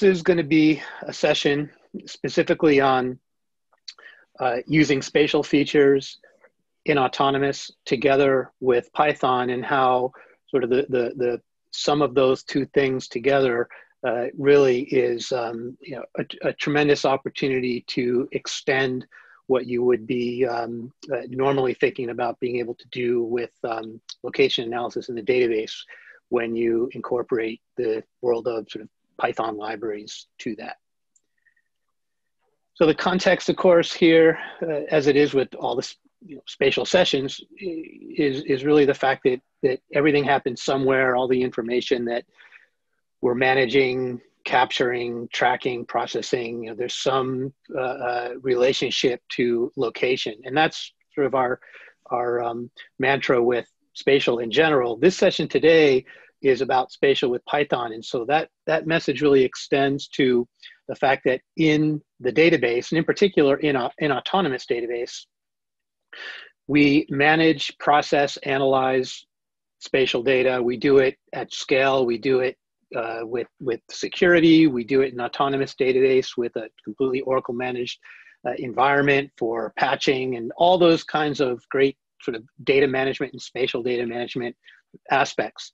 is going to be a session specifically on using spatial features in autonomous together with Python, and how sort of the sum of those two things together really is a tremendous opportunity to extend what you would be normally thinking about being able to do with location analysis in the database when you incorporate the world of sort of Python libraries to that. So the context, of course, here, as it is with all the spatial sessions, is really the fact that everything happens somewhere. All the information that we're managing, capturing, tracking, processing, there's some relationship to location. And that's sort of our mantra with spatial in general. This session today is about spatial with Python. And so that message really extends to the fact that in the database, and in particular in autonomous database, we manage, process, analyze spatial data. We do it at scale. We do it with security. We do it in autonomous database with a completely Oracle managed environment for patching and all those kinds of great sort of data management and spatial data management aspects.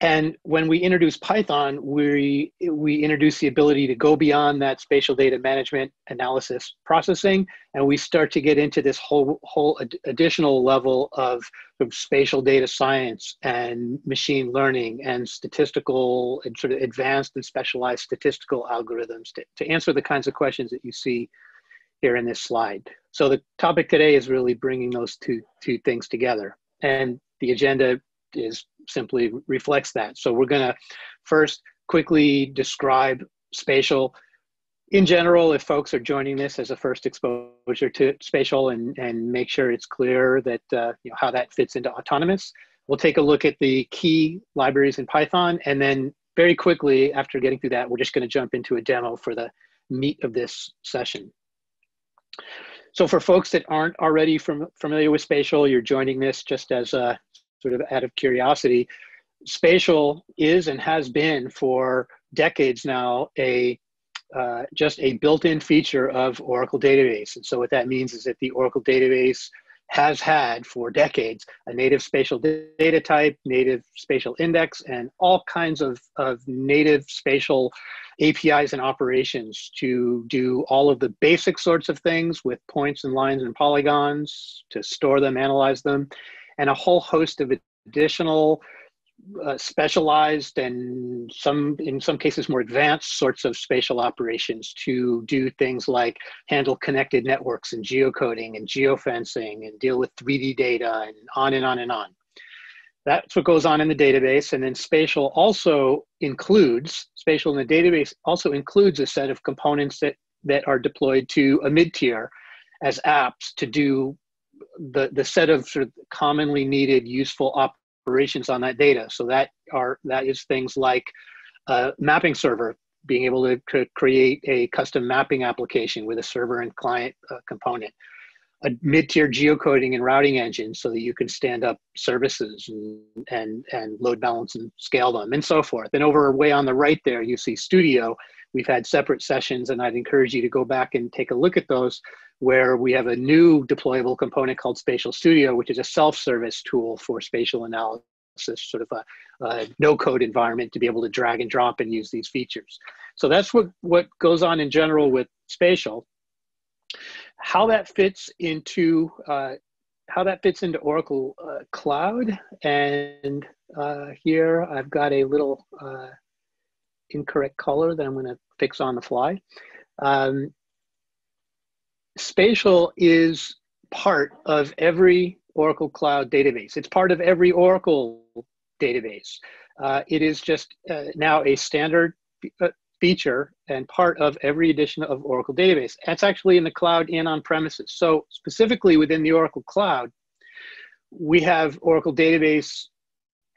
And when we introduce Python, we introduce the ability to go beyond that spatial data management, analysis, processing, and we start to get into this whole additional level of spatial data science and machine learning and statistical and sort of advanced and specialized statistical algorithms to answer the kinds of questions that you see here in this slide. So the topic today is really bringing those two things together, and the agenda simply reflects that. So we're going to first quickly describe spatial in general, if folks are joining this as a first exposure to spatial, and make sure it's clear that how that fits into autonomous. We'll take a look at the key libraries in Python, and then very quickly after getting through that, we're just going to jump into a demo for the meat of this session. So for folks that aren't already familiar with spatial, you're joining this just as a sort of out of curiosity. Spatial is and has been for decades now just a built-in feature of Oracle database. And so what that means is that the Oracle database has had for decades a native spatial data type, native spatial index, and all kinds of native spatial APIs and operations to do all of the basic sorts of things with points and lines and polygons, to store them, analyze them, and a whole host of additional specialized and in some cases more advanced sorts of spatial operations to do things like handle connected networks and geocoding and geofencing and deal with 3D data and on and on and on. That's what goes on in the database. And then spatial in the database also includes a set of components that are deployed to a mid-tier as apps to do the set of sort of commonly needed useful operations on that data. So that is things like a mapping server, being able to create a custom mapping application with a server and client component, a mid-tier geocoding and routing engine so that you can stand up services and load balance and scale them and so forth. And over way on the right there, you see Studio. We've had separate sessions, and I'd encourage you to go back and take a look at those, where we have a new deployable component called Spatial Studio, which is a self-service tool for spatial analysis, sort of a no-code environment to be able to drag and drop and use these features. So that's what goes on in general with spatial. How that fits into Oracle Cloud, and here I've got a little incorrect color that I'm going to fix on the fly. Spatial is part of every Oracle Cloud database. It's part of every Oracle database. It is just now a standard feature and part of every edition of Oracle database. That's actually in the cloud and on premises. So specifically within the Oracle Cloud, we have Oracle database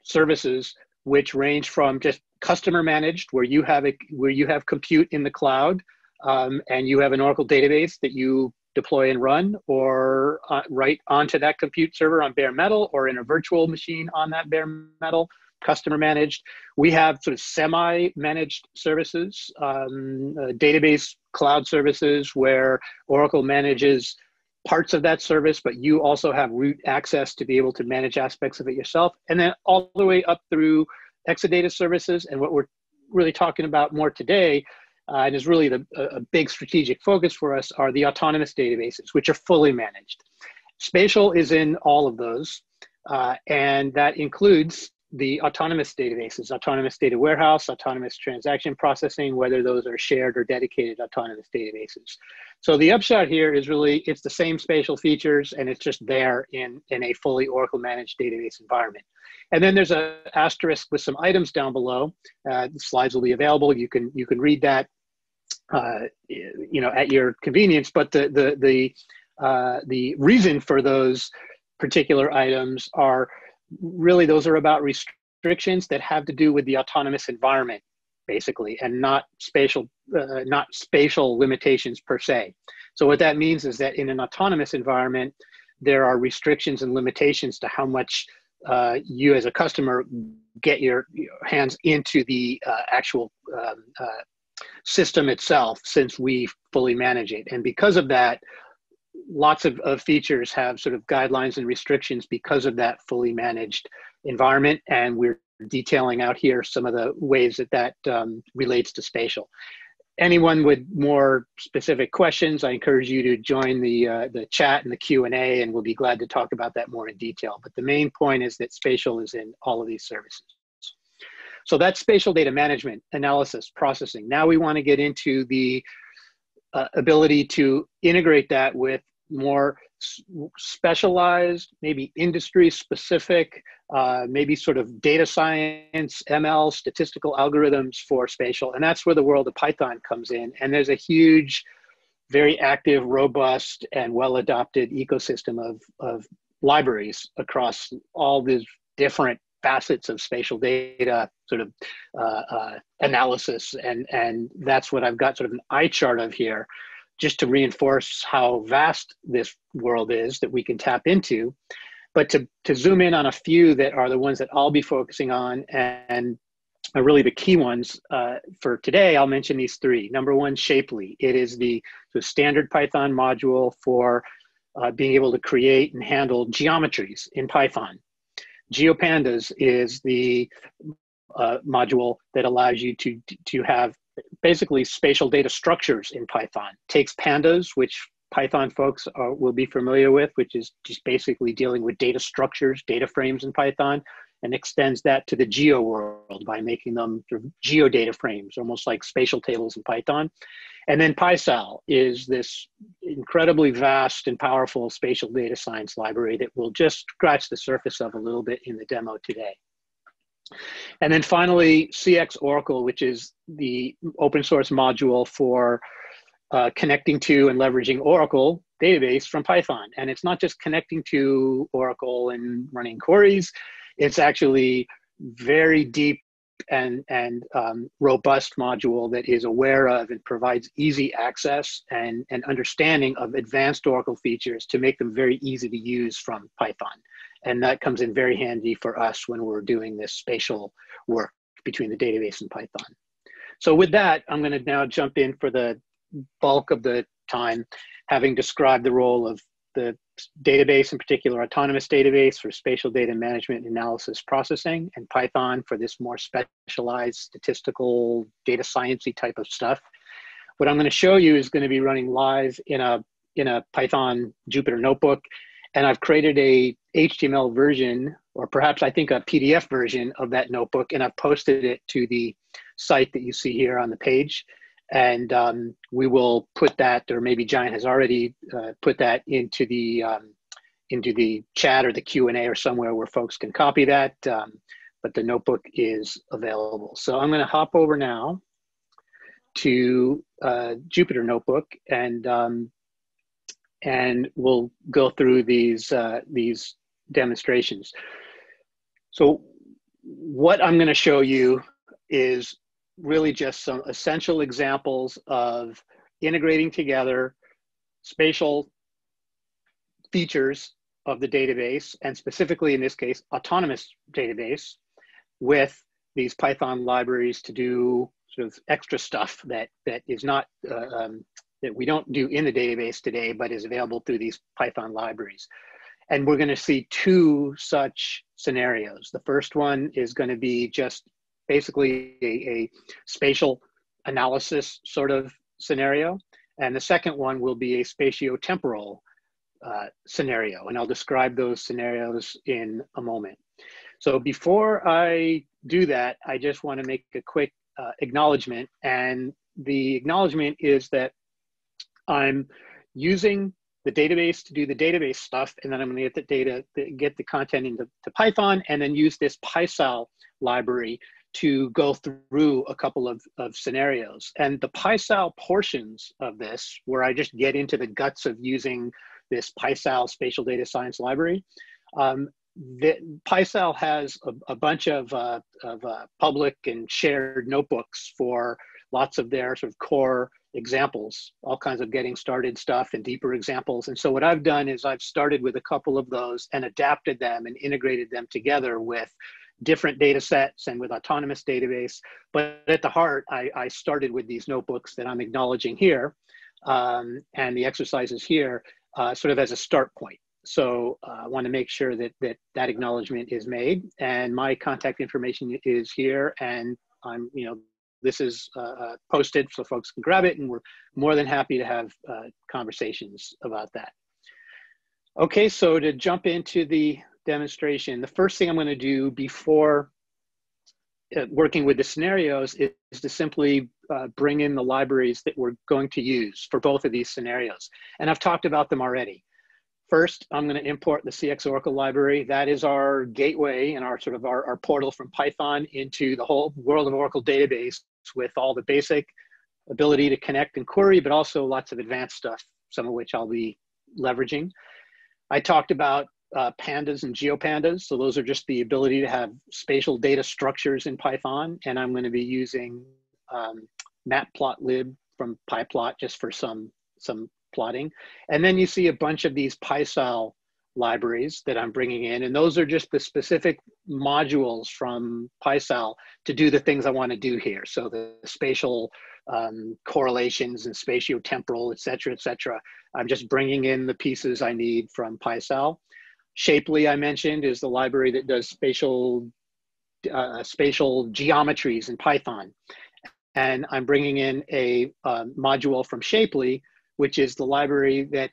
services which range from just customer managed, where you have compute in the cloud, and you have an Oracle database that you deploy and run, or write onto that compute server on bare metal or in a virtual machine on that bare metal. customer managed. We have sort of semi-managed services, database cloud services where Oracle manages parts of that service, but you also have root access to be able to manage aspects of it yourself. And then all the way up through Exadata services. And what we're really talking about more today, and is really a big strategic focus for us, are the autonomous databases, which are fully managed. Spatial is in all of those, and that includes the autonomous databases, autonomous data warehouse, autonomous transaction processing, whether those are shared or dedicated autonomous databases. So the upshot here is really, it's the same spatial features, and it's just there in a fully Oracle managed database environment. And then there's an asterisk with some items down below. The slides will be available. You can read that at your convenience, but the reason for those particular items are really, those are about restrictions that have to do with the autonomous environment, basically, and not spatial limitations per se. So what that means is that in an autonomous environment, there are restrictions and limitations to how much you as a customer get your hands into the actual system itself, since we fully manage it. And because of that, lots of features have sort of guidelines and restrictions because of that fully managed environment. And we're detailing out here some of the ways that relates to spatial. Anyone with more specific questions, I encourage you to join the chat and the Q&A, and we'll be glad to talk about that more in detail. But the main point is that spatial is in all of these services. So that's spatial data management, analysis, processing. Now we want to get into the ability to integrate that with more specialized, maybe industry specific, maybe sort of data science, ML, statistical algorithms for spatial. And that's where the world of Python comes in. And there's a huge, very active, robust, and well-adopted ecosystem of libraries across all these different facets of spatial data sort of analysis. And that's what I've got sort of an eye chart of here, just to reinforce how vast this world is that we can tap into, but to zoom in on a few that are the ones that I'll be focusing on, and are really the key ones for today. I'll mention these three. Number one, Shapely. It is the standard Python module for being able to create and handle geometries in Python. GeoPandas is the module that allows you to have basically spatial data structures in Python. Takes pandas, which Python folks will be familiar with, which is just basically dealing with data structures, data frames in Python, and extends that to the geo world by making them sort of geodata frames, almost like spatial tables in Python. And then PySal is this incredibly vast and powerful spatial data science library that we'll just scratch the surface of a little bit in the demo today. And then finally, CX Oracle, which is the open source module for connecting to and leveraging Oracle database from Python. And it's not just connecting to Oracle and running queries, it's actually very deep and robust module that is aware of and provides easy access and understanding of advanced Oracle features to make them very easy to use from Python. And that comes in very handy for us when we're doing this spatial work between the database and Python. So with that, I'm going to now jump in for the bulk of the time, having described the role of the database, in particular autonomous database for spatial data management, analysis, processing, and Python for this more specialized statistical data sciencey type of stuff. What I'm going to show you is going to be running live in a Python Jupyter notebook, and I've created a HTML version, or perhaps I think a PDF version of that notebook, and I've posted it to the site that you see here on the page. And we will put that, or maybe Giant has already put that into the chat or the Q&A or somewhere where folks can copy that. But the notebook is available. So I'm going to hop over now to Jupyter Notebook, and we'll go through these demonstrations. So what I'm going to show you is really just some essential examples of integrating together spatial features of the database, and specifically in this case, autonomous database, with these Python libraries to do sort of extra stuff that is not, that we don't do in the database today, but is available through these Python libraries. And we're going to see two such scenarios. The first one is going to be just basically a spatial analysis sort of scenario. And the second one will be a spatio-temporal scenario. And I'll describe those scenarios in a moment. So before I do that, I just want to make a quick acknowledgement. And the acknowledgement is that I'm using the database to do the database stuff, and then I'm going to get the content into Python, and then use this PySal library to go through a couple of scenarios. And the PySal portions of this, where I just get into the guts of using this PySal spatial data science library, the PySal has a bunch of public and shared notebooks for lots of their sort of core examples, all kinds of getting started stuff and deeper examples. And so what I've done is I've started with a couple of those and adapted them and integrated them together with different data sets and with autonomous database. But at the heart, I started with these notebooks that I'm acknowledging here, and the exercises here sort of as a start point. So I want to make sure that that acknowledgement is made, and my contact information is here, and I'm, this is posted so folks can grab it, and we're more than happy to have conversations about that. Okay, so to jump into the demonstration, the first thing I'm going to do before working with the scenarios is to simply bring in the libraries that we're going to use for both of these scenarios. And I've talked about them already. First, I'm going to import the CX Oracle library. That is our gateway and our sort of our portal from Python into the whole world of Oracle database, with all the basic ability to connect and query, but also lots of advanced stuff, some of which I'll be leveraging. I talked about pandas and geopandas. So those are just the ability to have spatial data structures in Python. And I'm going to be using matplotlib from pyplot just for some plotting. And then you see a bunch of these PySal libraries that I'm bringing in. And those are just the specific modules from PySal to do the things I want to do here. So the spatial correlations and spatio-temporal, et cetera, I'm just bringing in the pieces I need from PySal. Shapely, I mentioned, is the library that does spatial geometries in Python. And I'm bringing in a module from Shapely, which is the library that,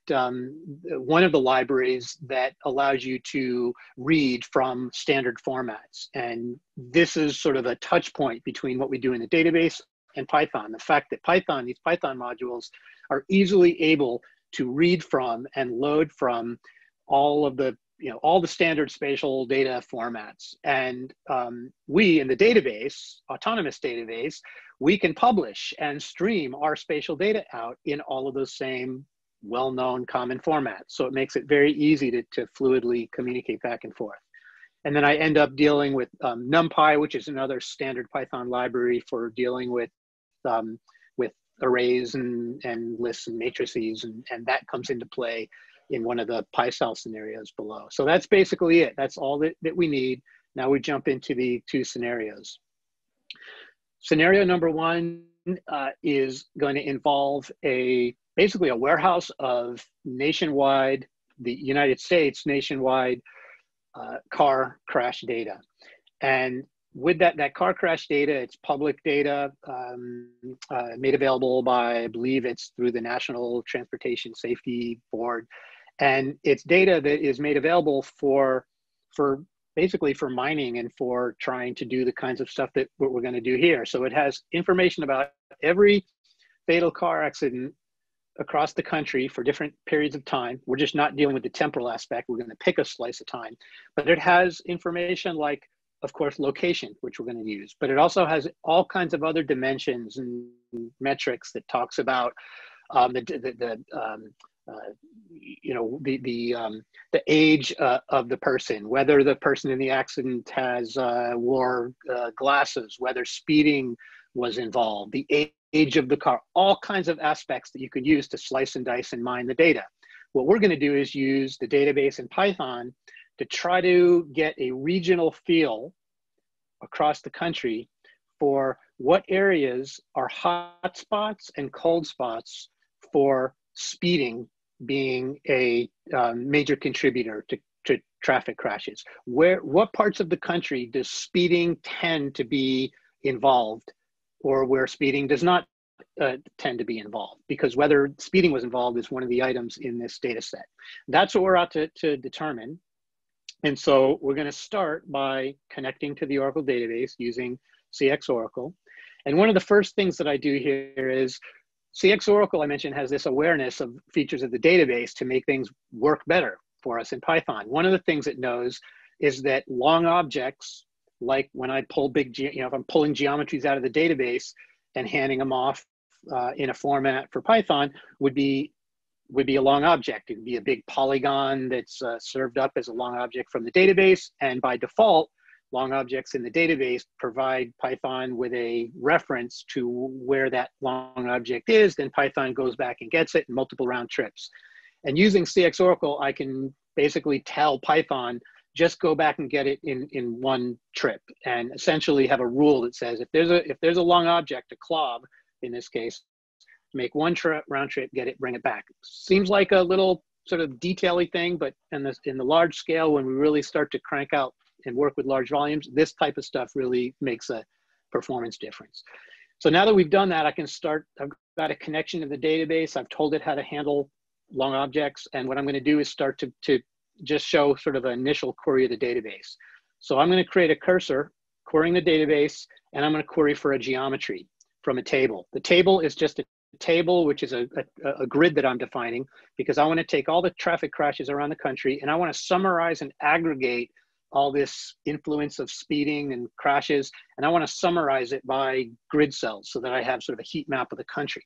one of the libraries that allows you to read from standard formats. And this is sort of a touch point between what we do in the database and Python. The fact that these Python modules are easily able to read from and load from all of the, all the standard spatial data formats. And we in the database, autonomous database, we can publish and stream our spatial data out in all of those same well-known common formats. So it makes it very easy to fluidly communicate back and forth. And then I end up dealing with NumPy, which is another standard Python library for dealing with arrays and lists and matrices, and that comes into play in one of the PySal scenarios below. So that's basically it. That's all that we need. Now we jump into the two scenarios. Scenario number one is going to involve basically a warehouse of nationwide, the United States nationwide car crash data. And with that car crash data, it's public data made available by, I believe it's through the National Transportation Safety Board. And it's data that is made available for basically for mining and for trying to do the kinds of stuff that we're going to do here. So it has information about every fatal car accident across the country for different periods of time. We're just not dealing with the temporal aspect. We're going to pick a slice of time. But it has information like, of course, location, which we're going to use. But it also has all kinds of other dimensions and metrics that talks about the age of the person, whether the person in the accident wore glasses, whether speeding was involved, the age of the car, all kinds of aspects that you could use to slice and dice and mine the data. What we're going to do is use the database in Python to try to get a regional feel across the country for what areas are hot spots and cold spots for speeding being a major contributor to traffic crashes. What parts of the country does speeding tend to be involved, or where speeding does not tend to be involved? Because whether speeding was involved is one of the items in this data set. That's what we're out to determine. And so we're going to start by connecting to the Oracle database using CX Oracle. And one of the first things that I do here is CX Oracle, I mentioned, has this awareness of features of the database to make things work better for us in Python. One of the things it knows is that long objects, like when I pull if I'm pulling geometries out of the database and handing them off in a format for Python, would be a long object. It would be a big polygon that's served up as a long object from the database. And by default, long objects in the database provide Python with a reference to where that long object is. Then Python goes back and gets it in multiple round trips. And using CX Oracle, I can basically tell Python, just go back and get it in one trip, and essentially have a rule that says if there's a long object, a clob in this case, make one round trip, get it, bring it back. Seems like a little sort of detail-y thing, but in the large scale, when we really start to crank out and work with large volumes, this type of stuff really makes a performance difference. So now that we've done that, I can start. I've got a connection to the database. I've told it how to handle long objects. And what I'm going to do is start to just show sort of an initial query of the database. So I'm going to create a cursor, querying the database, and I'm going to query for a geometry from a table. The table is just a table, which is a grid that I'm defining, because I want to take all the traffic crashes around the country and I want to summarize and aggregate all this influence of speeding and crashes, and I want to summarize it by grid cells so that I have sort of a heat map of the country.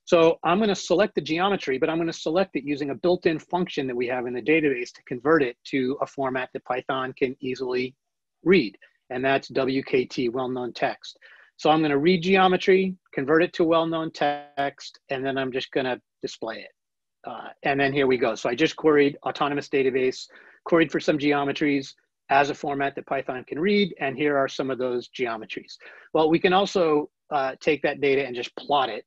So I'm going to select the geometry, but I'm going to select it using a built-in function that we have in the database to convert it to a format that Python can easily read, and that's WKT, well-known text. So I'm going to read geometry, convert it to well-known text, and then I'm just going to display it. And then here we go. So I just queried Autonomous Database, queried for some geometries as a format that Python can read, and here are some of those geometries. Well, we can also take that data and just plot it,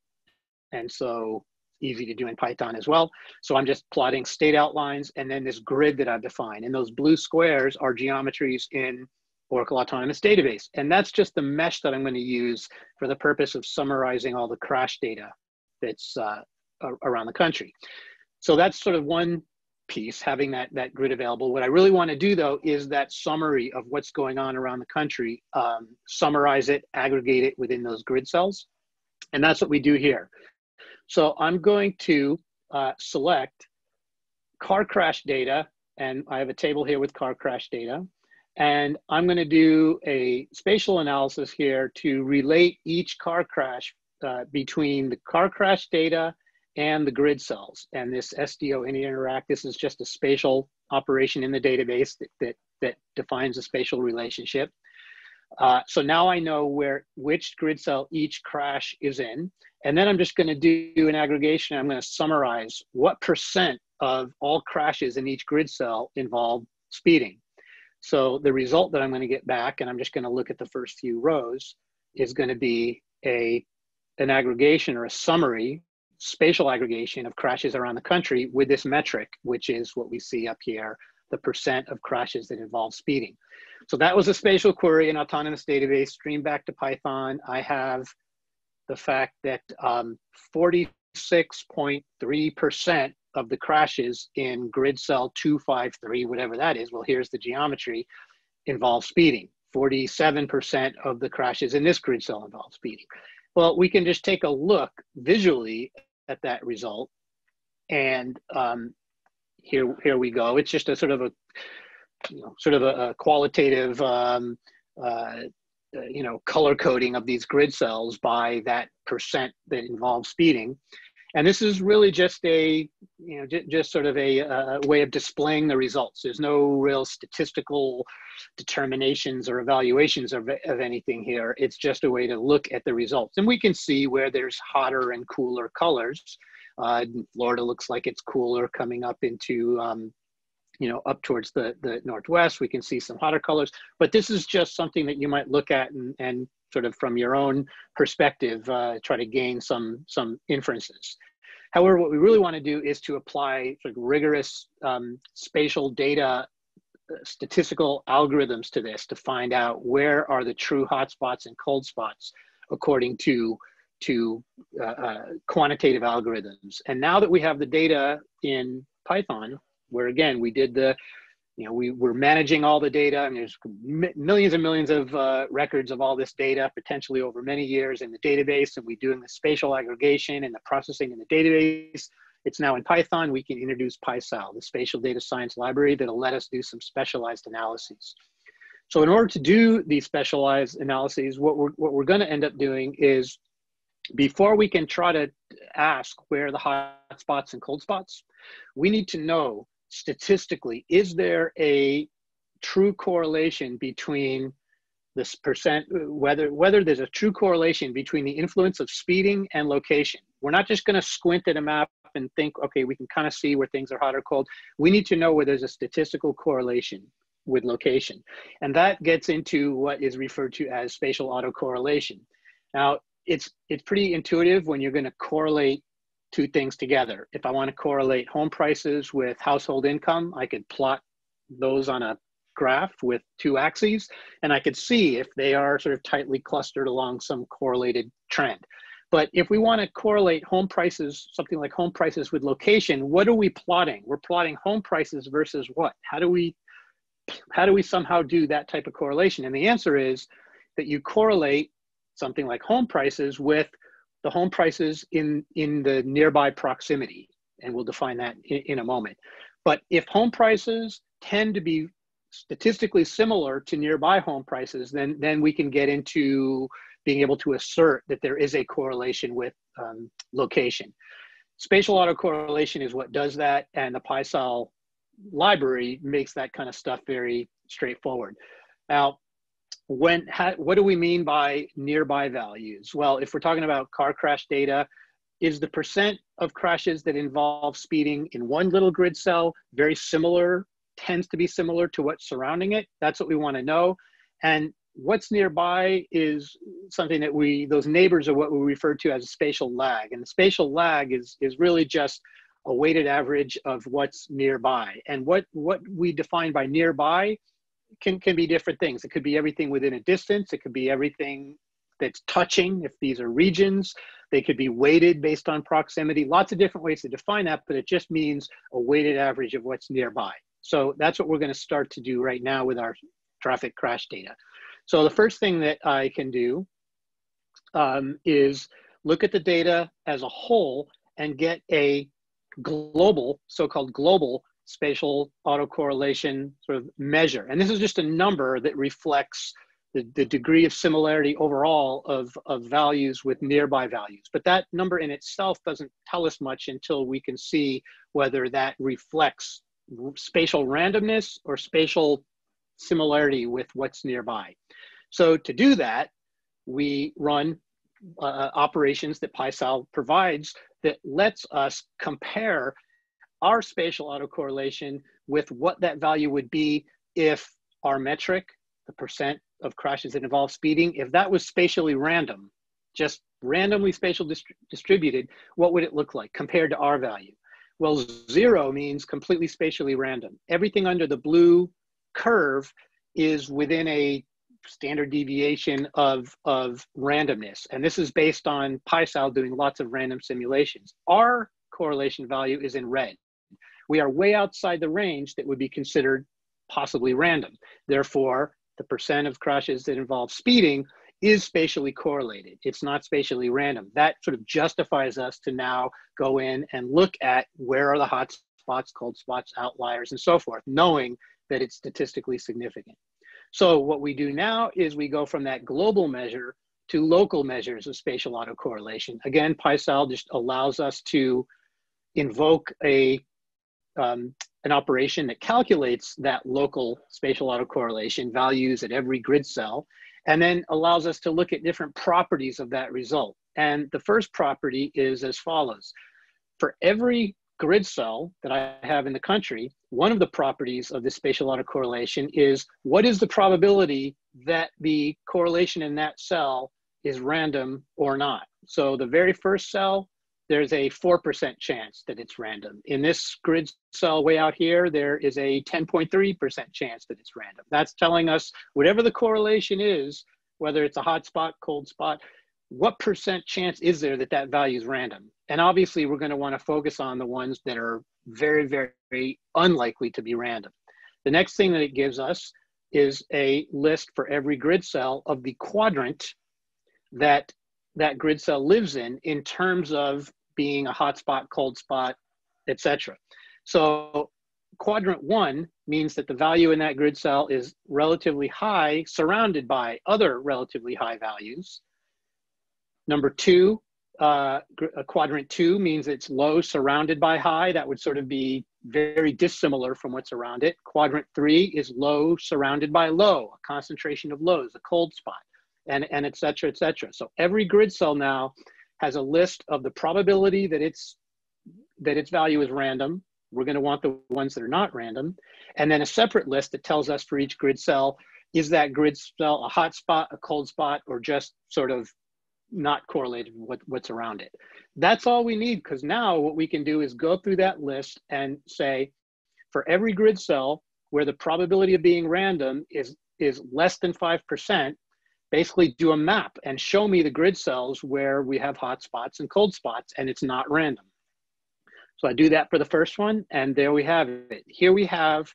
and so easy to do in Python as well. So I'm just plotting state outlines and then this grid that I've defined, and those blue squares are geometries in Oracle Autonomous Database. And that's just the mesh that I'm going to use for the purpose of summarizing all the crash data that's around the country. So that's sort of one piece, having that grid available. What I really want to do, though, is that summary of what's going on around the country, summarize it, aggregate it within those grid cells. And that's what we do here. So I'm going to select car crash data, and I have a table here with car crash data. And I'm going to do a spatial analysis here to relate each car crash between the car crash data and the grid cells. And this SDO interact, this is just a spatial operation in the database that defines a spatial relationship. So now I know which grid cell each crash is in. And then I'm just going to do an aggregation. I'm going to summarize what % of all crashes in each grid cell involve speeding. So the result that I'm going to get back, and I'm just going to look at the first few rows, is going to be an aggregation or a summary, spatial aggregation of crashes around the country with this metric, which is what we see up here, the % of crashes that involve speeding. So that was a spatial query in Autonomous Database, streamed back to Python. I have the fact that 46.3% of the crashes in grid cell 253, whatever that is, well, here's the geometry, involve speeding. 47% of the crashes in this grid cell involve speeding. Well, we can just take a look visually at that result. And here we go. It's just a sort of a qualitative color coding of these grid cells by that % that involves speeding. And this is really just just sort of a way of displaying the results. There's no real statistical determinations or evaluations of anything here. It's just a way to look at the results. And we can see where there's hotter and cooler colors. Florida looks like it's cooler coming up into up towards the northwest, we can see some hotter colors, but this is just something that you might look at and sort of from your own perspective, try to gain some inferences. However, what we really want to do is to apply sort of rigorous spatial data statistical algorithms to this to find out where are the true hotspots and cold spots according to quantitative algorithms. And now that we have the data in Python, where again, we did we were managing all the data, and there's millions and millions of records of all this data, potentially over many years in the database, and we're doing the spatial aggregation and the processing in the database. It's now in Python. We can introduce PySal, the spatial data science library that'll let us do some specialized analyses. So in order to do these specialized analyses, what we're going to end up doing is, before we can try to ask where the hot spots and cold spots, we need to know statistically, is there a true correlation between this percent, whether there's a true correlation between the influence of speeding and location. We're not just going to squint at a map and think, okay, we can kind of see where things are hot or cold. We need to know where there's a statistical correlation with location. And that gets into what is referred to as spatial autocorrelation. Now, it's pretty intuitive when you're going to correlate two things together. If I want to correlate home prices with household income, I could plot those on a graph with two axes, and I could see if they are sort of tightly clustered along some correlated trend. But if we want to correlate home prices, something like home prices with location, what are we plotting? We're plotting home prices versus what? How do we somehow do that type of correlation? And the answer is that you correlate something like home prices with the home prices in the nearby proximity. And we'll define that in a moment. But if home prices tend to be statistically similar to nearby home prices, then we can get into being able to assert that there is a correlation with location. Spatial autocorrelation is what does that, and the PySal library makes that kind of stuff very straightforward. Now, what do we mean by nearby values? Well, if we're talking about car crash data, is the percent of crashes that involve speeding in one little grid cell very similar, tends to be similar to what's surrounding it? That's what we want to know. And what's nearby is something that those neighbors are what we refer to as a spatial lag. And the spatial lag is really just a weighted average of what's nearby. And what we define by nearby can be different things. It could be everything within a distance. It could be everything that's touching, if these are regions. They could be weighted based on proximity. Lots of different ways to define that, but it just means a weighted average of what's nearby. So that's what we're going to start to do right now with our traffic crash data. So the first thing that I can do is look at the data as a whole and get a global, so-called global spatial autocorrelation sort of measure. And this is just a number that reflects the degree of similarity overall of values with nearby values. But that number in itself doesn't tell us much until we can see whether that reflects spatial randomness or spatial similarity with what's nearby. So to do that, we run operations that PySal provides that lets us compare our spatial autocorrelation with what that value would be if our metric, the percent of crashes that involve speeding, if that was spatially random, just randomly spatial distributed, what would it look like compared to our value? Well, 0 means completely spatially random. Everything under the blue curve is within a standard deviation of randomness. And this is based on PySal doing lots of random simulations. Our correlation value is in red. We are way outside the range that would be considered possibly random. Therefore, the percent of crashes that involve speeding is spatially correlated. It's not spatially random. That sort of justifies us to now go in and look at where are the hot spots, cold spots, outliers, and so forth, knowing that it's statistically significant. So what we do now is we go from that global measure to local measures of spatial autocorrelation. Again, PySal just allows us to invoke an operation that calculates that local spatial autocorrelation values at every grid cell, and then allows us to look at different properties of that result. And the first property is as follows. For every grid cell that I have in the country, one of the properties of the spatial autocorrelation is what is the probability that the correlation in that cell is random or not. So the very first cell, there's a 4% chance that it's random. In this grid cell way out here, there is a 10.3% chance that it's random. That's telling us whatever the correlation is, whether it's a hot spot, cold spot, what percent chance is there that that value is random? And obviously we're going to want to focus on the ones that are very, very unlikely to be random. The next thing that it gives us is a list for every grid cell of the quadrant that that grid cell lives in terms of being a hot spot, cold spot, etc. So quadrant 1 means that the value in that grid cell is relatively high, surrounded by other relatively high values. Number 2, quadrant 2 means it's low, surrounded by high. That would sort of be very dissimilar from what's around it. Quadrant 3 is low, surrounded by low, a concentration of lows, a cold spot, and et cetera, et cetera. So every grid cell now has a list of the probability that its value is random. We're going to want the ones that are not random. And then a separate list that tells us for each grid cell, is that grid cell a hot spot, a cold spot, or just sort of not correlated with what's around it. That's all we need, because now what we can do is go through that list and say, for every grid cell where the probability of being random is less than 5%, basically do a map and show me the grid cells where we have hot spots and cold spots and it's not random. So I do that for the first one, and there we have it. Here we have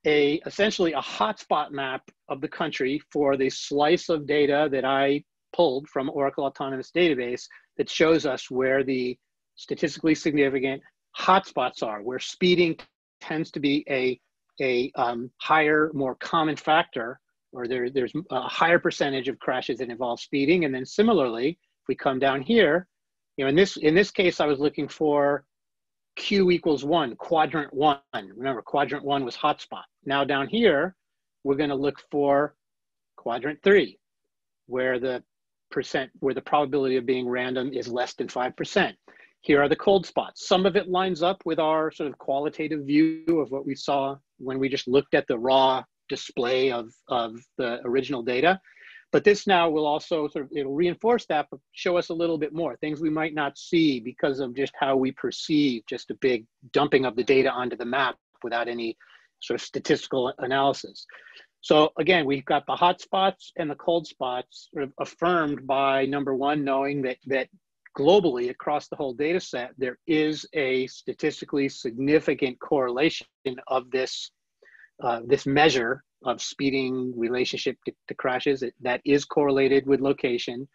essentially a hotspot map of the country for the slice of data that I pulled from Oracle Autonomous Database that shows us where the statistically significant hotspots are, where speeding tends to be a higher, more common factor, or there's a higher percentage of crashes that involve speeding. And then similarly, if we come down here, you know, in this case, I was looking for Q equals 1, quadrant 1. Remember, quadrant 1 was hotspot. Now down here, we're going to look for quadrant 3, where the probability of being random is less than 5%. Here are the cold spots. Some of it lines up with our sort of qualitative view of what we saw when we just looked at the raw display of the original data. But this now will also it'll reinforce that, but show us a little bit more, things we might not see because of just how we perceive just a big dumping of the data onto the map without any sort of statistical analysis. So again, we've got the hot spots and the cold spots sort of affirmed by number 1, knowing that globally across the whole data set, there is a statistically significant correlation of this measure of speeding relationship to crashes that is correlated with location.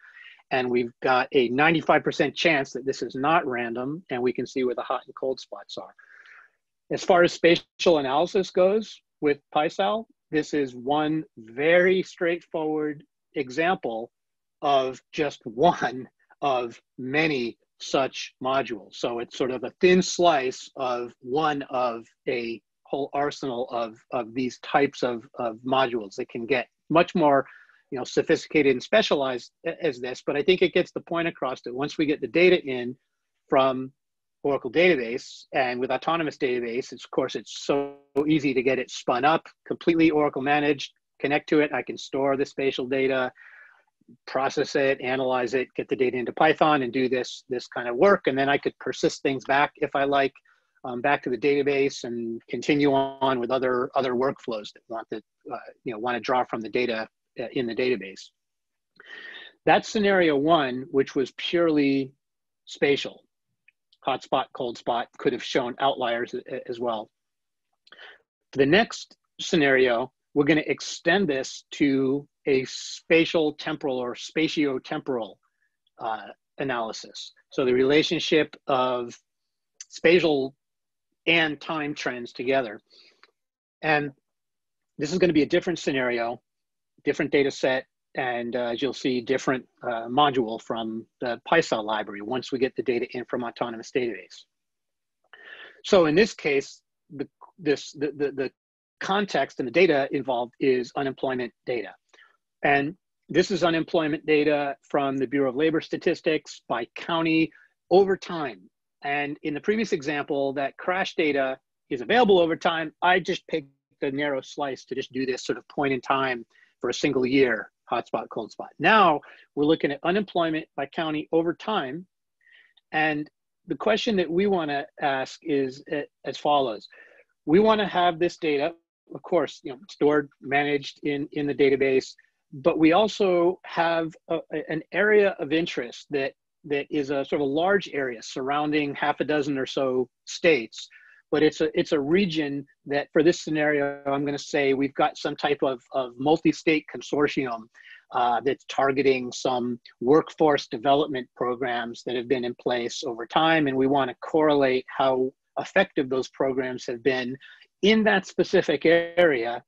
And we've got a 95% chance that this is not random, and we can see where the hot and cold spots are. As far as spatial analysis goes with PySal, this is one very straightforward example of just one of many such modules. So it's sort of a thin slice of one of a whole arsenal of these types of modules that can get much more, you know, sophisticated and specialized as this. But I think it gets the point across that once we get the data in from Oracle Database and with Autonomous Database, of course, it's so easy to get it spun up, completely Oracle managed, connect to it. I can store the spatial data, process it, analyze it, get the data into Python, and do this kind of work. And then I could persist things back if I like, back to the database, and continue on with other workflows that want to draw from the data in the database. That's scenario 1, which was purely spatial. Hot spot, cold spot, could have shown outliers as well. For the next scenario, we're going to extend this to a spatial temporal or spatio-temporal analysis. So the relationship of spatial and time trends together. And this is going to be a different scenario, different data set, and as you'll see, different module from the PySal library once we get the data in from Autonomous Database. So in this case, the context and the data involved is unemployment data. And this is unemployment data from the Bureau of Labor Statistics by county over time. And in the previous example, that crash data is available over time. I just picked the narrow slice to just do this sort of point in time for a single year, hotspot, cold spot. Now we're looking at unemployment by county over time. And the question that we want to ask is as follows. We want to have this data, of course, stored, managed in the database, but we also have an area of interest that is a sort of a large area surrounding half a dozen or so states. But it's a region that, for this scenario, I'm going to say we've got some type of multi-state consortium that's targeting some workforce development programs that have been in place over time, and we want to correlate how effective those programs have been in that specific area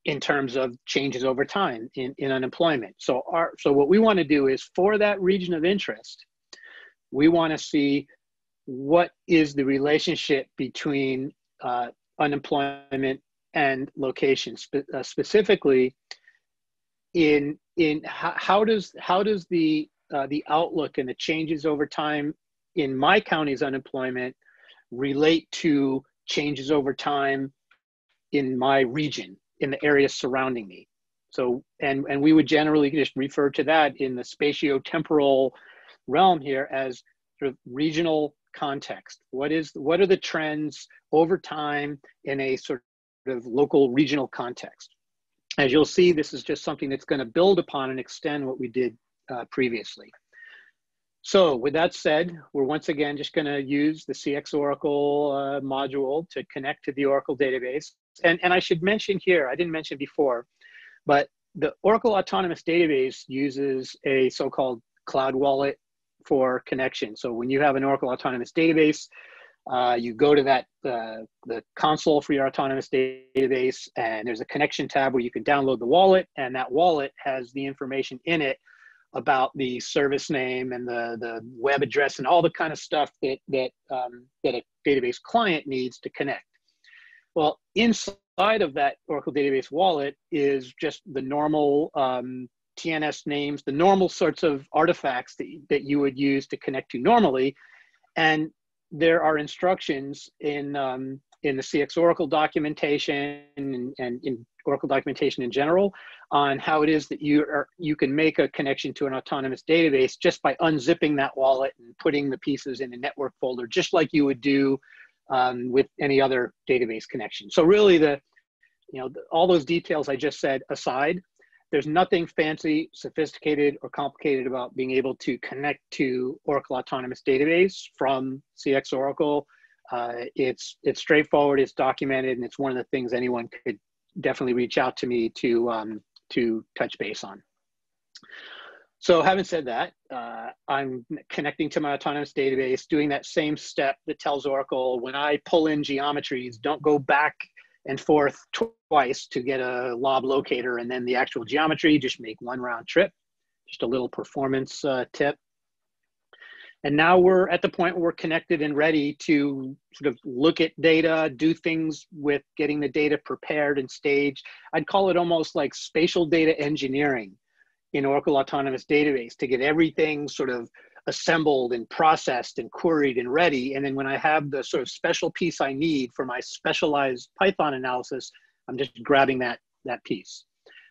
in terms of changes over time in unemployment. So what we want to do is, for that region of interest, we want to see what is the relationship between unemployment and location, specifically in how does the outlook and the changes over time in my county's unemployment relate to changes over time in my region, in the areas surrounding me. So, and we would generally just refer to that in the spatio-temporal realm here as sort of regional context. What are the trends over time in a sort of local regional context? As you'll see, this is just something that's going to build upon and extend what we did previously. So with that said, we're once again just going to use the CX Oracle module to connect to the Oracle database. And I should mention here, I didn't mention before, but the Oracle Autonomous Database uses a so-called cloud wallet for connection. So when you have an Oracle Autonomous Database, you go to that the console for your Autonomous Database, and there's a connection tab where you can download the wallet, and that wallet has the information in it about the service name and the web address and all the kind of stuff that a database client needs to connect. Well, inside of that Oracle Database wallet is just the normal TNS names, the normal sorts of artifacts that you would use to connect to normally. And there are instructions in the CX Oracle documentation and in Oracle documentation in general on how it is that you can make a connection to an autonomous database just by unzipping that wallet and putting the pieces in a network folder, just like you would do with any other database connection. So really, all those details I just said aside, there's nothing fancy, sophisticated, or complicated about being able to connect to Oracle Autonomous Database from CX Oracle. It's straightforward, it's documented, and it's one of the things anyone could definitely reach out to me to touch base on. So having said that, I'm connecting to my Autonomous Database, doing that same step that tells Oracle, when I pull in geometries, don't go back and forth twice to get a lob locator and then the actual geometry, just make one round trip. Just a little performance tip. And now we're at the point where we're connected and ready to sort of look at data, do things with getting the data prepared and staged. I'd call it almost like spatial data engineering in Oracle Autonomous Database to get everything sort of assembled and processed and queried and ready. And then when I have the sort of special piece I need for my specialized Python analysis, I'm just grabbing that piece.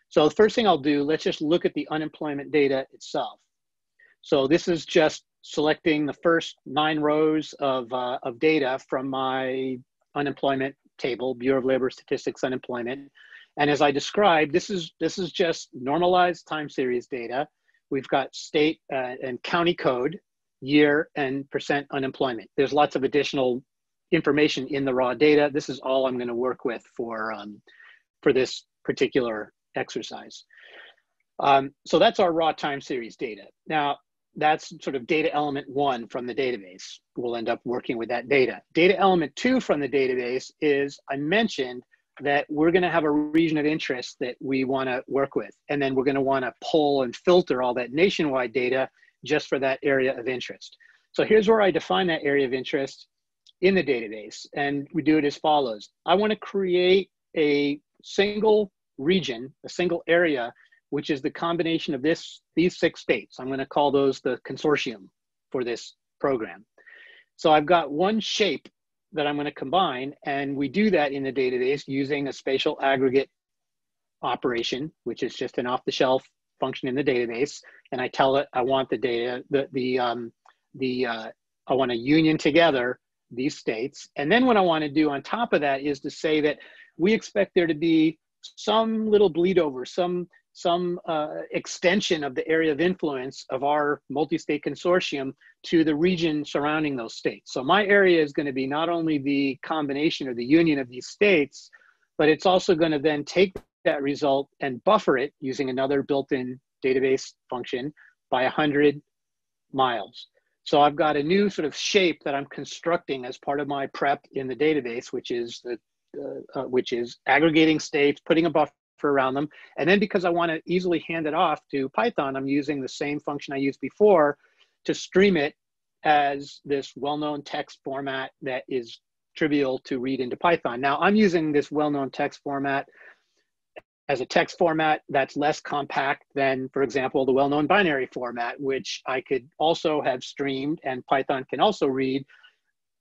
So the first thing I'll do, let's just look at the unemployment data itself. So this is just selecting the first 9 rows of data from my unemployment table, Bureau of Labor Statistics unemployment. And as I described, this is just normalized time series data. We've got state and county code, year, and percent unemployment. There's lots of additional information in the raw data. This is all I'm going to work with for this particular exercise. So that's our raw time series data. Now, that's sort of data element 1 from the database. We'll end up working with that data. Data element 2 from the database is, I mentioned that we're going to have a region of interest that we want to work with. And then we're going to want to pull and filter all that nationwide data just for that area of interest. So here's where I define that area of interest in the database. And we do it as follows. I want to create a single region, a single area, which is the combination of these 6 states. I'm going to call those the consortium for this program. So I've got one shape that I'm going to combine, and we do that in the database using a spatial aggregate operation, which is just an off-the-shelf function in the database. And I tell it I want the data, I want to union together these states. And then what I want to do on top of that is to say that we expect there to be some little bleed over, some extension of the area of influence of our multi-state consortium to the region surrounding those states. So my area is going to be not only the combination or the union of these states, but it's also going to then take that result and buffer it using another built-in database function by 100 miles. So I've got a new sort of shape that I'm constructing as part of my prep in the database, which is aggregating states, putting a buffer around them. And then because I want to easily hand it off to Python, I'm using the same function I used before to stream it as this well-known text format that is trivial to read into Python. Now I'm using this well-known text format as a text format that's less compact than, for example, the well-known binary format, which I could also have streamed and Python can also read.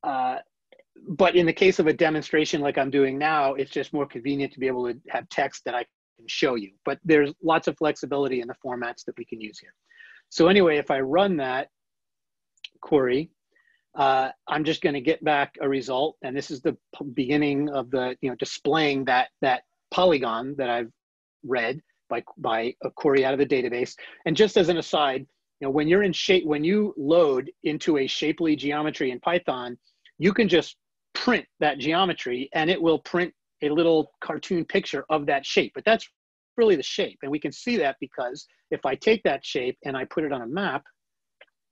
But in the case of a demonstration like I'm doing now, it's just more convenient to be able to have text that I can show you. But there's lots of flexibility in the formats that we can use here. So anyway, if I run that query, I'm just going to get back a result. And this is the beginning of the, displaying that polygon that I've read by a query out of the database. And just as an aside, when you're in shape, when you load into a shapely geometry in Python, you can just print that geometry and it will print a little cartoon picture of that shape, but that's really the shape. And we can see that because if I take that shape and I put it on a map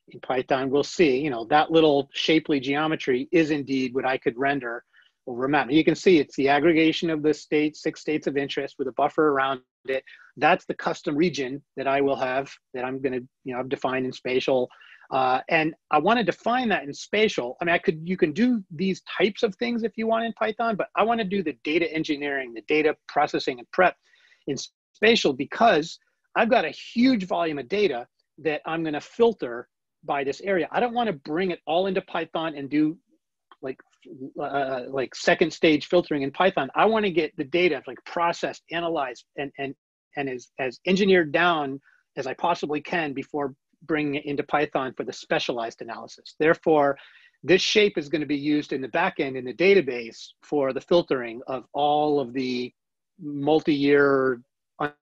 in Python, we'll see, that little shapely geometry is indeed what I could render over a map. You can see it's the aggregation of the states, 6 states of interest with a buffer around it. That's the custom region that I will have, that I'm going to, I've defined in Spatial. And I want to define that in Spatial. I mean, you can do these types of things if you want in Python, but I want to do the data engineering, the data processing and prep in Spatial because I've got a huge volume of data that I'm going to filter by this area. I don't want to bring it all into Python and do like second stage filtering in Python. I want to get the data processed, analyzed, and as engineered down as I possibly can before bringing it into Python for the specialized analysis. Therefore, this shape is going to be used in the backend in the database for the filtering of all of the multi-year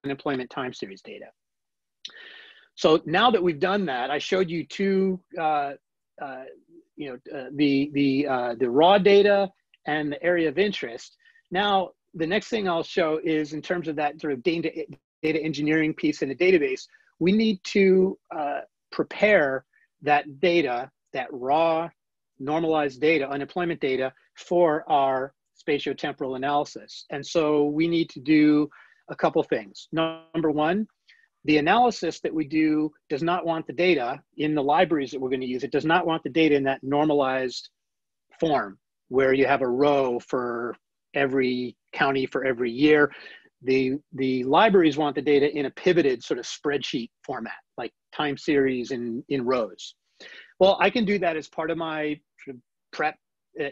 unemployment time series data. So now that we've done that, I showed you two, the raw data and the area of interest. Now, the next thing I'll show is in terms of that sort of data engineering piece in the database, we need to prepare that data, that raw normalized data, unemployment data for our spatio-temporal analysis. And so we need to do a couple things. Number one, the analysis that we do does not want the data in the libraries that we're going to use. It does not want the data in that normalized form where you have a row for every county for every year. The libraries want the data in a pivoted sort of spreadsheet format, like time series in rows. Well, I can do that as part of my sort of prep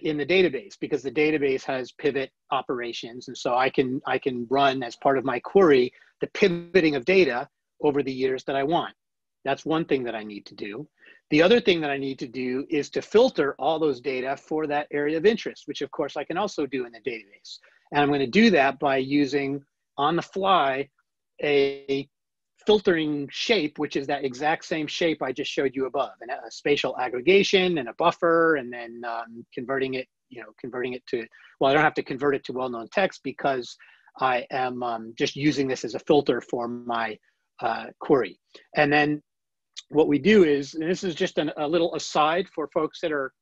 in the database because the database has pivot operations. And so I can run as part of my query the pivoting of data over the years that I want. That's one thing that I need to do. The other thing that I need to do is to filter all those data for that area of interest, which of course I can also do in the database. And I'm going to do that by using on the fly a filtering shape, which is that exact same shape I just showed you above, and a spatial aggregation and a buffer, and then converting it to, well, I don't have to convert it to well-known text because I am just using this as a filter for my query. And then what we do is, and this is just a little aside for folks that are,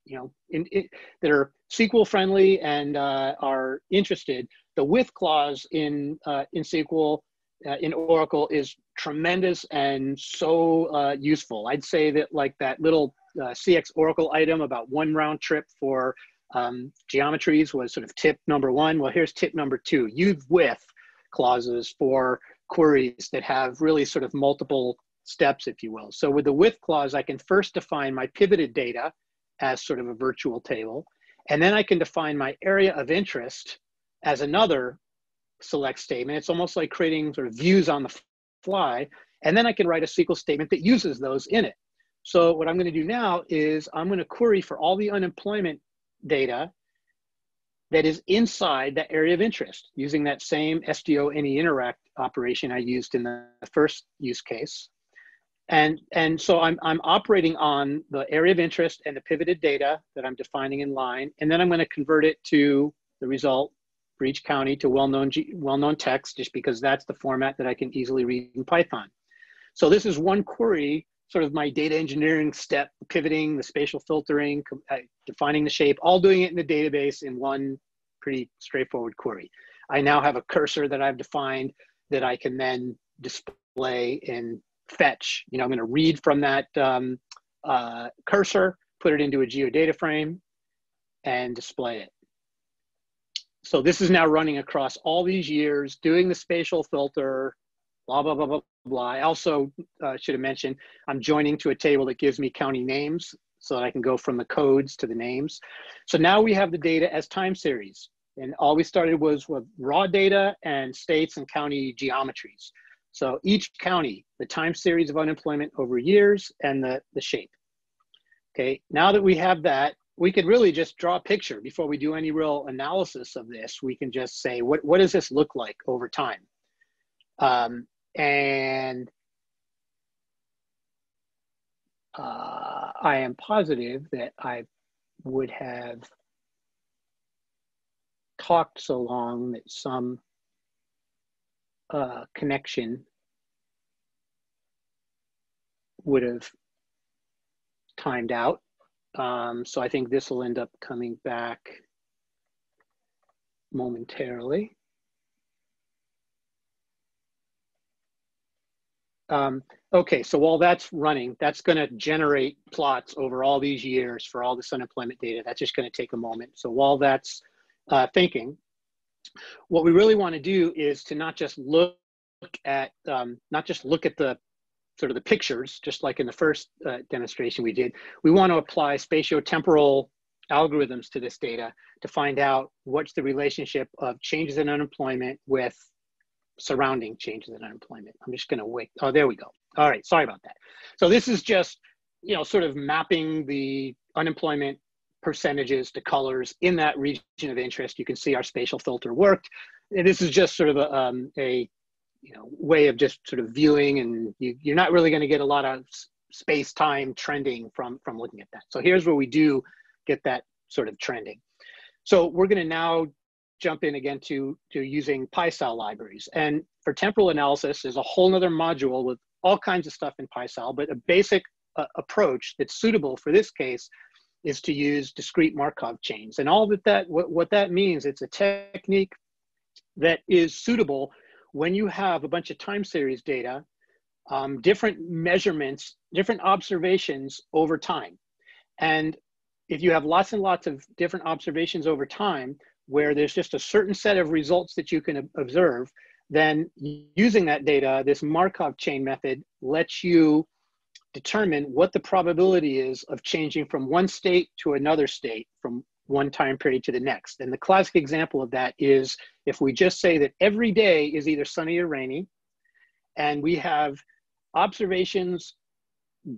that are SQL friendly and are interested, the with clause in SQL, in Oracle is tremendous and so useful. I'd say that like that little CX Oracle item about one round trip for geometries was sort of tip number one. Well, here's tip number two. Use with clauses for queries that have really sort of multiple steps, if you will. So with the with clause, I can first define my pivoted data as sort of a virtual table, and then I can define my area of interest as another select statement. It's almost like creating sort of views on the fly, and then I can write a SQL statement that uses those in it. So what I'm going to do now is I'm going to query for all the unemployment data that is inside that area of interest using that same SDO any interact operation I used in the first use case. And so I'm operating on the area of interest and the pivoted data that I'm defining in line, and then I'm going to convert it to the result for each county to well-known text, just because that's the format that I can easily read in Python. So this is one query, sort of my data engineering step, pivoting, the spatial filtering, defining the shape, all doing it in the database in one pretty straightforward query. I now have a cursor that I've defined that I can then display in fetch. You know, I'm going to read from that cursor, put it into a geodata frame, and display it. So this is now running across all these years, doing the spatial filter, blah, blah, blah, blah, blah. I also should have mentioned, I'm joining to a table that gives me county names so that I can go from the codes to the names. So now we have the data as time series. And all we started was with raw data and states and county geometries. So each county, the time series of unemployment over years and the shape. Okay, now that we have that, we could really just draw a picture before we do any real analysis of this. We can just say, what does this look like over time? And I am positive that I would have talked so long that some connection would have timed out. So I think this will end up coming back momentarily. Okay, so while that's running, that's going to generate plots over all these years for all this unemployment data. That's just going to take a moment. So while that's thinking, what we really want to do is to not just look at the sort of the pictures, just like in the first demonstration we did. We want to apply spatio-temporal algorithms to this data to find out what's the relationship of changes in unemployment with surrounding changes in unemployment. I'm just going to wait. Oh, there we go. All right, sorry about that. So this is just, you know, sort of mapping the unemployment percentages to colors in that region of interest. You can see our spatial filter worked. And this is just sort of a way of just sort of viewing, and you're not really going to get a lot of space-time trending from looking at that. So here's where we do get that sort of trending. So we're going to now jump in again to using PySal libraries. And for temporal analysis, there's a whole nother module with all kinds of stuff in PySal, but a basic approach that's suitable for this case is to use discrete Markov chains. And all what that means, it's a technique that is suitable when you have a bunch of time series data, different measurements, different observations over time. And if you have lots and lots of different observations over time, where there's just a certain set of results that you can observe, then using that data, this Markov chain method lets you determine what the probability is of changing from one state to another state, from one time period to the next. And the classic example of that is if we just say that every day is either sunny or rainy, and we have observations,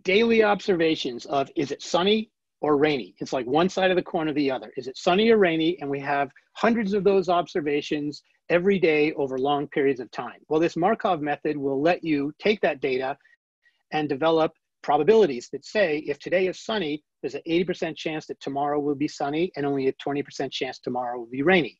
daily observations of, is it sunny or rainy? It's like one side of the coin or the other. Is it sunny or rainy? And we have hundreds of those observations every day over long periods of time. Well, this Markov method will let you take that data and develop probabilities that say, if today is sunny, there's an 80% chance that tomorrow will be sunny and only a 20% chance tomorrow will be rainy.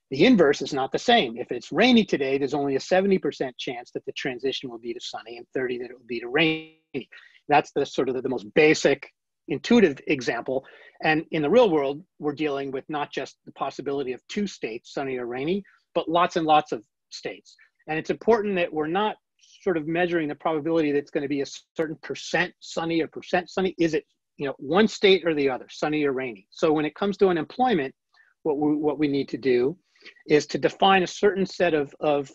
The inverse is not the same. If it's rainy today, there's only a 70% chance that the transition will be to sunny and 30 that it will be to rainy. That's the sort of the most basic intuitive example. And in the real world, we're dealing with not just the possibility of two states, sunny or rainy, but lots and lots of states. And it's important that we're not sort of measuring the probability that it's going to be a certain percent sunny or percent sunny. Is it, one state or the other, sunny or rainy? So when it comes to unemployment, what we need to do is to define a certain set of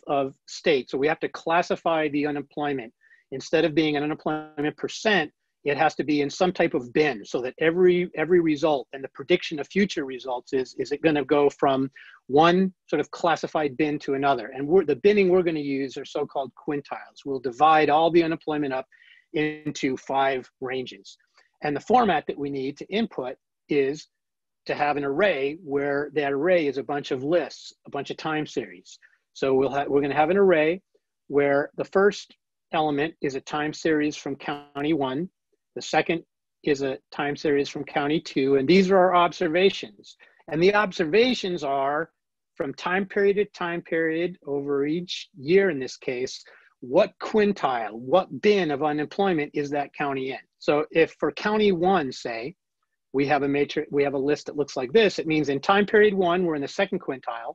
states. So we have to classify the unemployment instead of being an unemployment percent, it has to be in some type of bin, so that every result and the prediction of future results is it going to go from one sort of classified bin to another. And the binning we're going to use are so-called quintiles. We'll divide all the unemployment up into 5 ranges. And the format that we need to input is to have an array where that array is a bunch of lists, a bunch of time series. So we're going to have an array where the first element is a time series from county 1. The second is a time series from county 2, and these are our observations. And the observations are from time period to time period over each year in this case, what quintile, what bin of unemployment is that county in? So if for county 1, say, we have a list that looks like this, it means in time period 1, we're in the second quintile.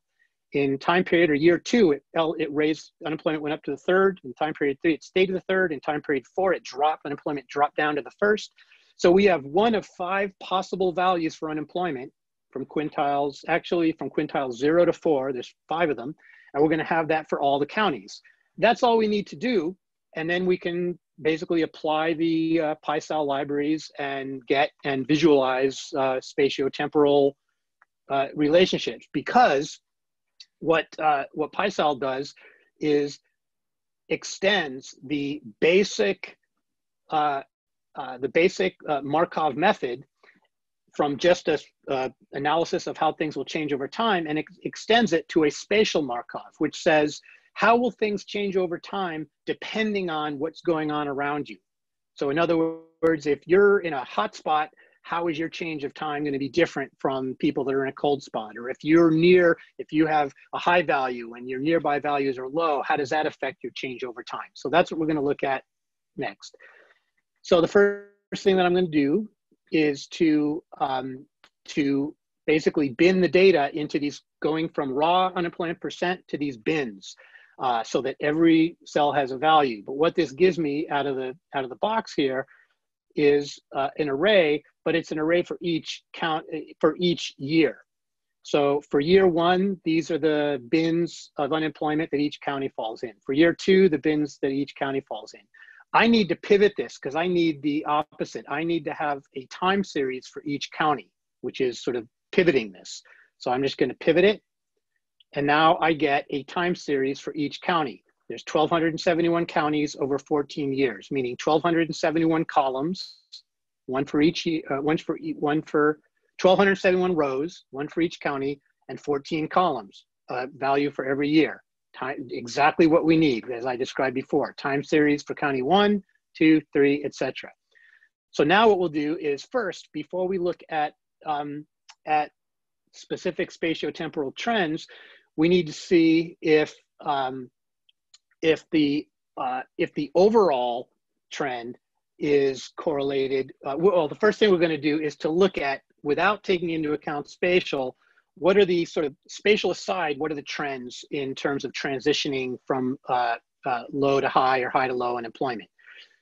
In time period or year 2, it raised, unemployment went up to the 3rd. In time period 3, it stayed to the 3rd. In time period 4, it dropped, unemployment dropped down to the 1st. So we have one of 5 possible values for unemployment from quintiles, actually from quintiles 0 to 4, there's 5 of them, and we're gonna have that for all the counties. That's all we need to do, and then we can basically apply the PySal libraries and get and visualize spatio-temporal relationships, because what PySal does is extends the basic Markov method from just a analysis of how things will change over time, and it extends it to a spatial Markov, which says how will things change over time depending on what's going on around you. So in other words, if you're in a hot spot, how is your change of time going to be different from people that are in a cold spot? Or if you have a high value and your nearby values are low, how does that affect your change over time? So that's what we're going to look at next. So the first thing that I'm going to do is to basically bin the data into these, going from raw unemployment percent to these bins, so that every cell has a value. But what this gives me out of the box here is an array, but it's an array for each year. So for year 1, these are the bins of unemployment that each county falls in. For year 2, the bins that each county falls in. I need to pivot this because I need the opposite. I need to have a time series for each county, which is sort of pivoting this. So I'm just going to pivot it. And now I get a time series for each county. There's 1,271 counties over 14 years, meaning 1,271 columns, one for 1,271 rows, one for each county, and 14 columns, value for every year. Time, exactly what we need, as I described before. Time series for county 1, 2, 3, etc. So now what we'll do is first, before we look at specific spatio-temporal trends, we need to see if the overall trend is correlated. Well, the first thing we're going to do is to look at, without taking into account spatial, what are the sort of spatial aside, what are the trends in terms of transitioning from low to high or high to low unemployment?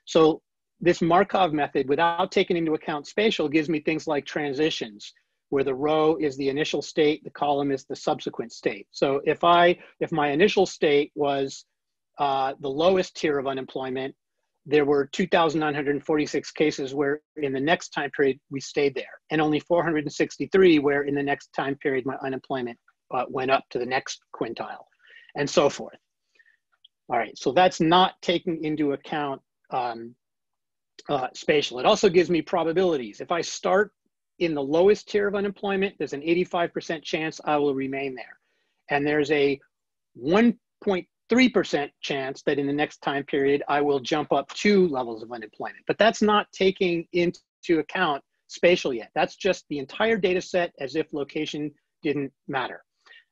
So this Markov method, without taking into account spatial, gives me things like transitions, where the row is the initial state, the column is the subsequent state. So if my initial state was the lowest tier of unemployment, there were 2,946 cases where in the next time period we stayed there, and only 463 where in the next time period my unemployment went up to the next quintile, and so forth. All right, so that's not taking into account spatial. It also gives me probabilities. If I start in the lowest tier of unemployment, there's an 85% chance I will remain there. And there's a 1.3% chance that in the next time period, I will jump up 2 levels of unemployment. But that's not taking into account spatial yet. That's just the entire data set as if location didn't matter.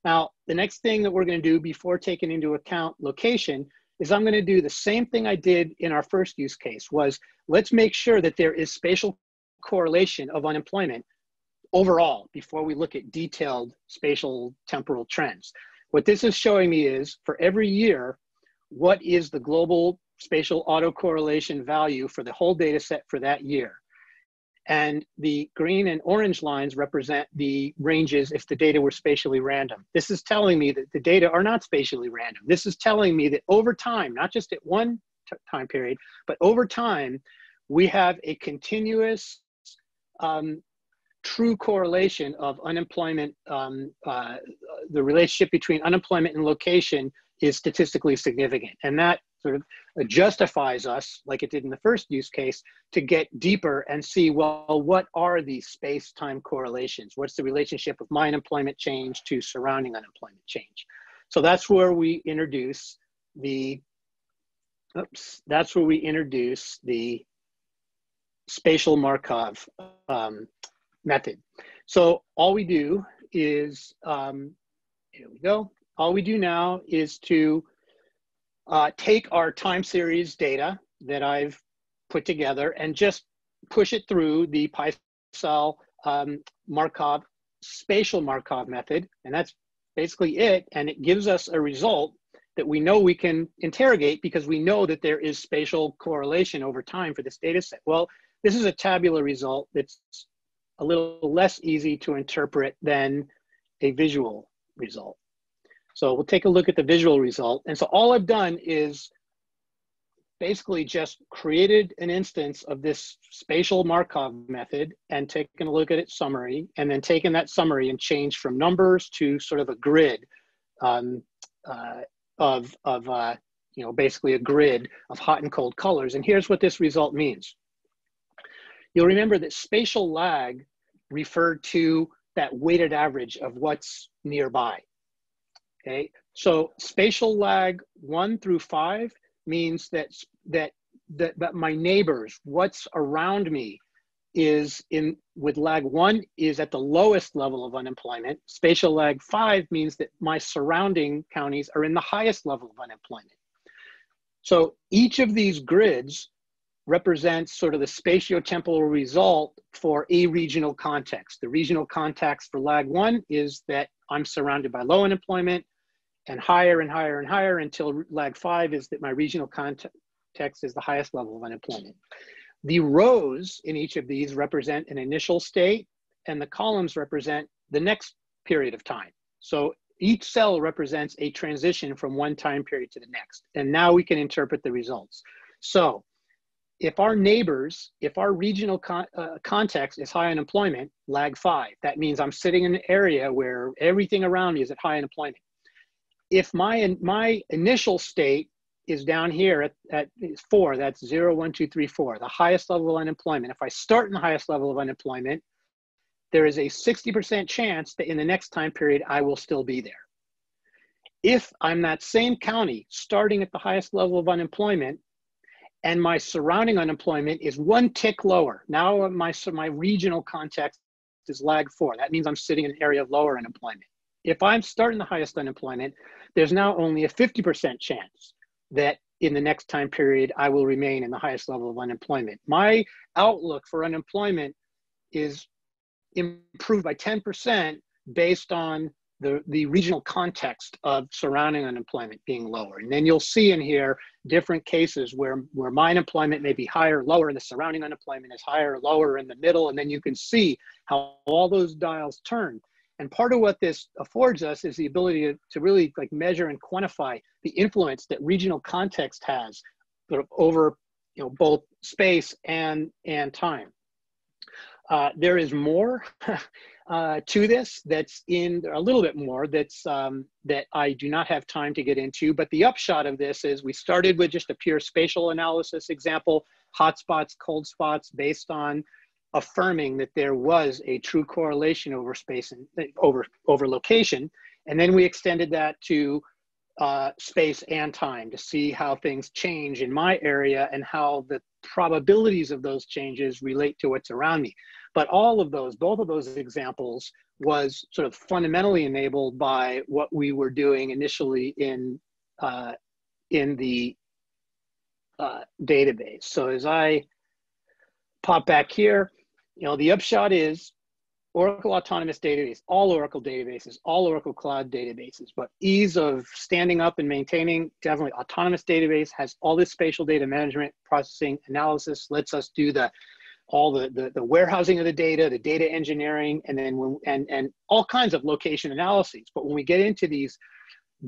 Now, the next thing that we're going to do before taking into account location is I'm going to do the same thing I did in our first use case, was let's make sure that there is spatial correlation of unemployment overall before we look at detailed spatial temporal trends. What this is showing me is for every year, what is the global spatial autocorrelation value for the whole data set for that year? And the green and orange lines represent the ranges if the data were spatially random. This is telling me that the data are not spatially random. This is telling me that over time, not just at one time period. But over time, we have a continuous true correlation of unemployment. The relationship between unemployment and location is statistically significant. And that sort of justifies us, like it did in the first use case, to get deeper and see, well, what are these space-time correlations? What's the relationship of my unemployment change to surrounding unemployment change? So that's where we introduce the, spatial Markov method. So all we do is, here we go. All we do now is to take our time series data that I've put together and just push it through the PySal Markov, spatial Markov method. And that's basically it. And it gives us a result that we know we can interrogate because we know that there is spatial correlation over time for this data set. Well, this is a tabular result that's a little less easy to interpret than a visual result. So we'll take a look at the visual result. And so all I've done is basically just created an instance of this spatial Markov method and taken a look at its summary, and then taken that summary and changed from numbers to sort of a grid basically a grid of hot and cold colors. And here's what this result means. You'll remember that spatial lag referred to that weighted average of what's nearby. Okay, so spatial lag 1 through 5 means that my neighbors, what's around me, is with lag 1 is at the lowest level of unemployment. Spatial lag 5 means that my surrounding counties are in the highest level of unemployment. So each of these grids represents sort of the spatio-temporal result for a regional context. The regional context for lag 1 is that I'm surrounded by low unemployment, and higher and higher and higher until lag 5 is that my regional context is the highest level of unemployment. The rows in each of these represent an initial state, and the columns represent the next period of time. So each cell represents a transition from one time period to the next. And now we can interpret the results. So if our neighbors, if our regional context is high unemployment, lag 5, that means I'm sitting in an area where everything around me is at high unemployment. If my initial state is down here at 4, that's 0, 1, 2, 3, 4, the highest level of unemployment. If I start in the highest level of unemployment, there is a 60% chance that in the next time period, I will still be there. If I'm that same county starting at the highest level of unemployment and my surrounding unemployment is 1 tick lower, now my regional context is lag 4. That means I'm sitting in an area of lower unemployment. If I'm starting the highest unemployment, there's now only a 50% chance that in the next time period, I will remain in the highest level of unemployment. My outlook for unemployment is improved by 10% based on the regional context of surrounding unemployment being lower. And then you'll see in here different cases where my unemployment may be higher, lower, and the surrounding unemployment is higher, lower, in the middle, and then you can see how all those dials turn. And part of what this affords us is the ability to really like measure and quantify the influence that regional context has sort of over both space and time. There is more to this that's in a little bit more that's that I do not have time to get into, but the upshot of this is we started with just a pure spatial analysis example, hotspots, cold spots, based on affirming that there was a true correlation over space and over location. And then we extended that to space and time to see how things change in my area and how the probabilities of those changes relate to what's around me. But all of those, both of those examples was sort of fundamentally enabled by what we were doing initially in the database. So as I pop back here, the upshot is Oracle Autonomous Database, all Oracle databases, all Oracle Cloud databases, but ease of standing up and maintaining, definitely Autonomous Database has all this spatial data management, processing, analysis, lets us do all the warehousing of the data engineering, and then and all kinds of location analyses. But when we get into these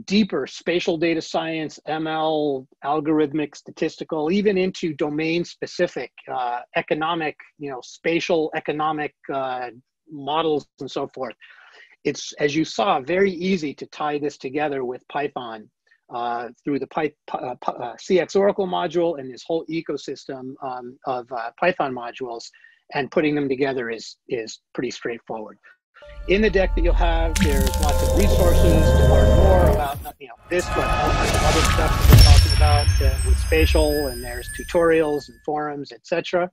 deeper spatial data science, ML, algorithmic, statistical, even into domain specific economic, spatial economic models and so forth. It's, as you saw, very easy to tie this together with Python through the CX Oracle module and this whole ecosystem of Python modules, and putting them together is pretty straightforward. In the deck that you'll have, there's lots of resources to learn more about, this, but all kinds of other stuff that we're talking about with spatial, and there's tutorials and forums, etc.